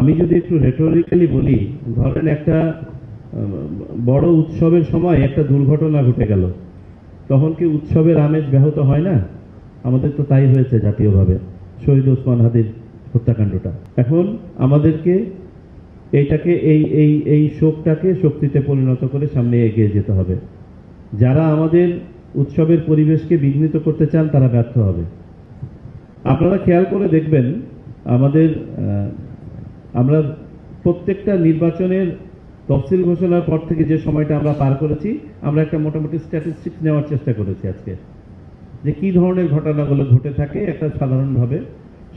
আমি যদি একটু রেটোরিক্যালি বলি, ধরেন একটা বড় উৎসবের সময় একটা দুর্ঘটনা ঘটে গেল, তখন কি উৎসবের আমেজ ব্যাহত হয় না? আমাদের তো তাই হয়েছে জাতীয়ভাবে, শহীদ ওসমান হাদির হত্যাকাণ্ডটা। এখন আমাদেরকে এইটাকে এই শোকটাকে শক্তিতে পরিণত করে সামনে এগিয়ে যেতে হবে। যারা আমাদের উৎসবের পরিবেশকে বিঘ্নিত করতে চান তারা ব্যর্থ হবে। আপনারা খেয়াল করে দেখবেন, আমরা প্রত্যেকটা নির্বাচনের তফসিল ঘোষণার পর থেকে যে সময়টা আমরা পার করেছি, আমরা একটা মোটামুটি স্ট্যাটিস্টিক্স নেওয়ার চেষ্টা করেছি আজকে, যে কি ধরনের ঘটনাগুলো ঘটে থাকে একটা সাধারণভাবে।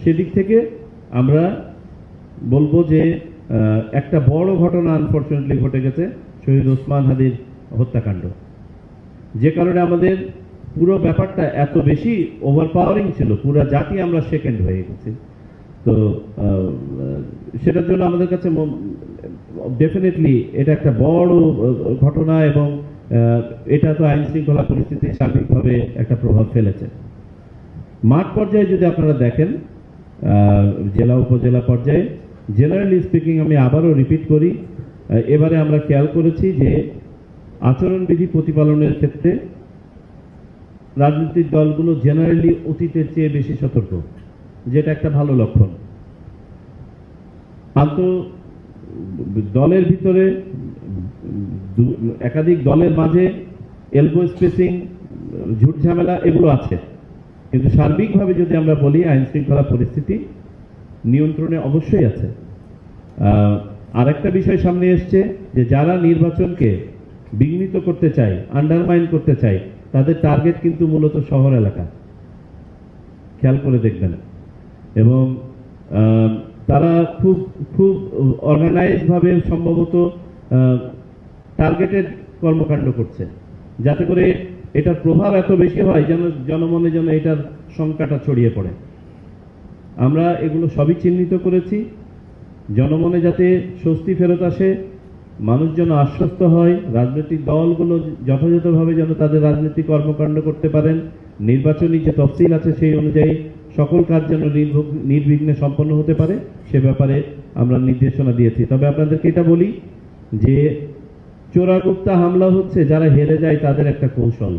সেদিক থেকে আমরা বলবো যে একটা বড় ঘটনা আনফরচুনেটলি ঘটে গেছে, শহীদ ওসমান হাদির হত্যাকাণ্ড, যে কারণে আমাদের পুরো ব্যাপারটা এত বেশি ওভারপাওয়ারিং ছিল, পুরো জাতি আমরা সেকেন্ড হয়ে গেছি। তো সেটার জন্য আমাদের কাছে ডেফিনেটলি এটা একটা বড় ঘটনা, এবং এটা তো আইন শৃঙ্খলা পরিস্থিতি সার্বিকভাবে একটা প্রভাব ফেলেছে। মাঠ পর্যায়ে যদি আপনারা দেখেন, জেলা উপজেলা পর্যায়ে, জেনারেলি স্পিকিং, আমি আবারও রিপিট করি, এবারে আমরা খেয়াল করেছি যে আচরণবিধি প্রতিপালনের ক্ষেত্রে রাজনৈতিক দলগুলো জেনারেলি অতীতের চেয়ে বেশি সতর্ক, যেটা একটা ভালো লক্ষণ। দলের ভিতরে একাধিক দলের মাঝে এলবো স্পেসিং, ঝুট ঝামেলা এগুলো আছে, কিন্তু সার্বিকভাবে যদি আমরা বলি আইন শৃঙ্খলা পরিস্থিতি নিয়ন্ত্রণে অবশ্যই আছে। আরেকটা বিষয় সামনে এসছে যে যারা নির্বাচনকে বিঘ্নিত করতে চায়, আন্ডারমাইন করতে চায়, তাদের টার্গেট কিন্তু মূলত শহর এলাকা, খেয়াল করে দেখবেন। এবং তারা খুব খুব অর্গানাইজড ভাবে সম্ভবত টার্গেটেড কর্মকাণ্ড করছে, যাতে করে এটার প্রভাব এত বেশি হয় যেন জনমনে যেন এটার শঙ্কাটা ছড়িয়ে পড়ে। আমরা এগুলো সবই চিহ্নিত করেছি, জনমনে যাতে স্বস্তি ফেরত আসে, মানুষ যেন আশ্বস্ত হয়, রাজনৈতিক দলগুলো যথাযথভাবে যেন তাদের রাজনৈতিক কর্মকাণ্ড করতে পারেন, নির্বাচনী যে তফসিল আছে সেই অনুযায়ী সকল কাজ যেন নির্বিঘ্নে সম্পন্ন হতে পারে, সে ব্যাপারে আমরা নির্দেশনা দিয়েছি। তবে আপনাদেরকে এটা বলি যে চোরাগুপ্তা হামলা হচ্ছে যারা হেরে যায় তাদের একটা কৌশল।